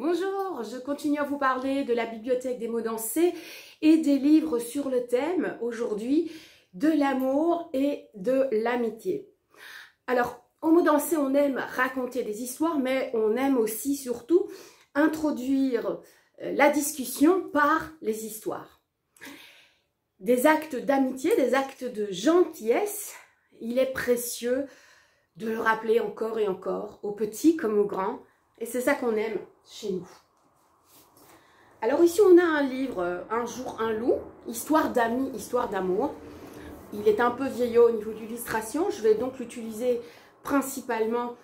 Bonjour, je continue à vous parler de la bibliothèque des mots dansés et des livres sur le thème aujourd'hui de l'amour et de l'amitié. Alors, au mot dansé, on aime raconter des histoires, mais on aime aussi surtout introduire la discussion par les histoires. Des actes d'amitié, des actes de gentillesse, il est précieux de le rappeler encore et encore, aux petits comme aux grands, et c'est ça qu'on aime chez nous. Alors ici on a un livre, Un jour un loup, histoire d'amis, histoire d'amour. Il est un peu vieillot au niveau de l'illustration, je vais donc l'utiliser principalement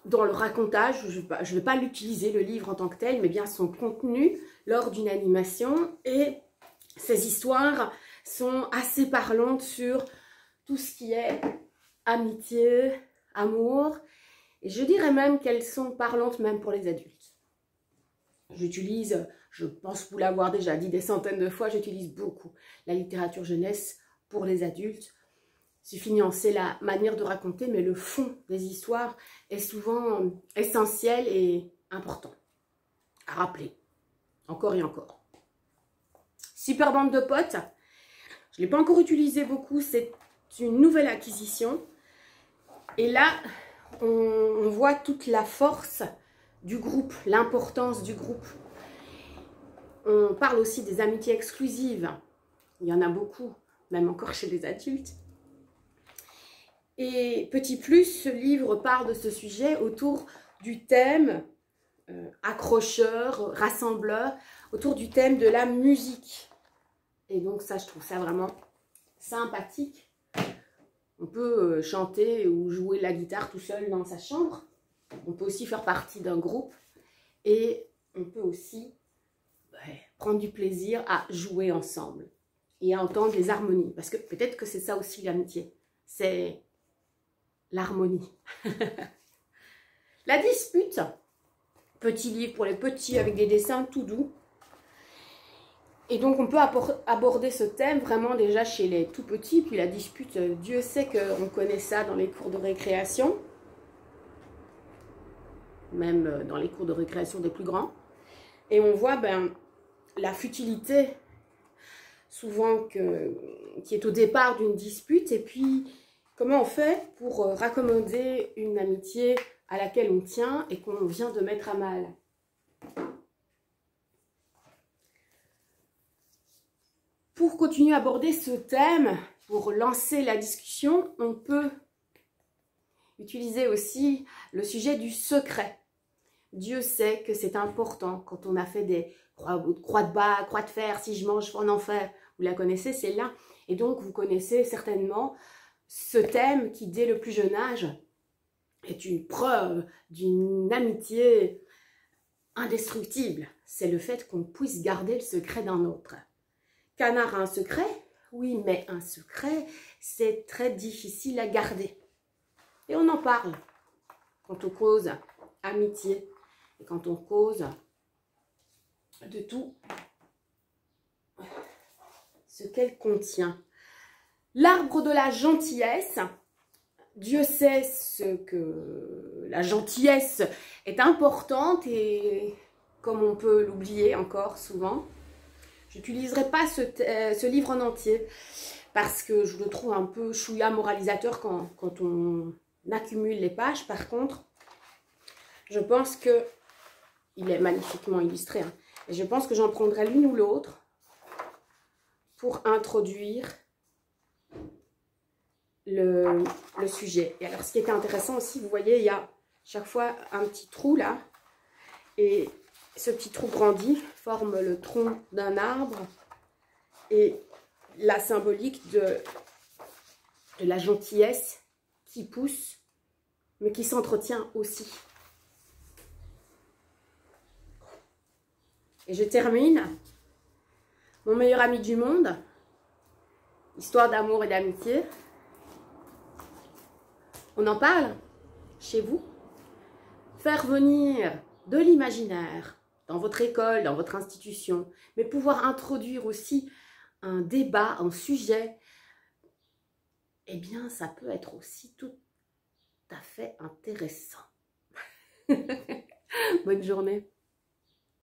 dans le racontage. Je ne vais pas l'utiliser le livre en tant que tel, mais bien son contenu lors d'une animation. Et ces histoires sont assez parlantes sur tout ce qui est amitié, amour. Et je dirais même qu'elles sont parlantes même pour les adultes. J'utilise, je pense vous l'avoir déjà dit des centaines de fois, j'utilise beaucoup la littérature jeunesse pour les adultes. Il suffit de nuancer la manière de raconter, mais le fond des histoires est souvent essentiel et important à rappeler, encore et encore. Super bande de potes, je ne l'ai pas encore utilisé beaucoup, c'est une nouvelle acquisition. Et là, on voit toute la force du groupe, l'importance du groupe. On parle aussi des amitiés exclusives. Il y en a beaucoup, même encore chez les adultes. Et petit plus, ce livre parle de ce sujet autour du thème accrocheur, rassembleur, autour du thème de la musique. Et donc ça, je trouve ça vraiment sympathique. On peut chanter ou jouer la guitare tout seul dans sa chambre. On peut aussi faire partie d'un groupe. Et on peut aussi prendre du plaisir à jouer ensemble. Et à entendre les harmonies. Parce que peut-être que c'est ça aussi l'amitié. C'est l'harmonie. La dispute. Petit livre pour les petits avec des dessins tout doux. Et donc on peut aborder ce thème vraiment déjà chez les tout petits. Puis la dispute, Dieu sait qu'on connaît ça dans les cours de récréation. Même dans les cours de récréation des plus grands. Et on voit la futilité souvent qui est au départ d'une dispute. Et puis comment on fait pour raccommoder une amitié à laquelle on tient et qu'on vient de mettre à mal. Pour continuer à aborder ce thème, pour lancer la discussion, on peut utiliser aussi le sujet du secret. Dieu sait que c'est important quand on a fait des croix de bas, croix de fer, si je mange en enfer. Vous la connaissez, c'est là. Et donc, vous connaissez certainement ce thème qui, dès le plus jeune âge, est une preuve d'une amitié indestructible. C'est le fait qu'on puisse garder le secret d'un autre. Canard a un secret? Oui, mais un secret, c'est très difficile à garder. Et on en parle quand on cause amitié et quand on cause de tout ce qu'elle contient. L'arbre de la gentillesse. Dieu sait ce que la gentillesse est importante et comme on peut l'oublier encore souvent. Je n'utiliserai pas ce livre en entier parce que je le trouve un peu chouïa moralisateur quand on accumule les pages. Par contre, je pense qu'il est magnifiquement illustré. Hein, et je pense que j'en prendrai l'une ou l'autre pour introduire le sujet. Et alors, ce qui était intéressant aussi, vous voyez, il y a chaque fois un petit trou là. Et ce petit trou grandit, forme le tronc d'un arbre. Et la symbolique de la gentillesse qui pousse, mais qui s'entretient aussi. Et je termine. Mon meilleur ami du monde, histoire d'amour et d'amitié. On en parle chez vous. Faire venir de l'imaginaire dans votre école, dans votre institution, mais pouvoir introduire aussi un débat, un sujet, eh bien, ça peut être aussi tout à fait intéressant. Bonne journée.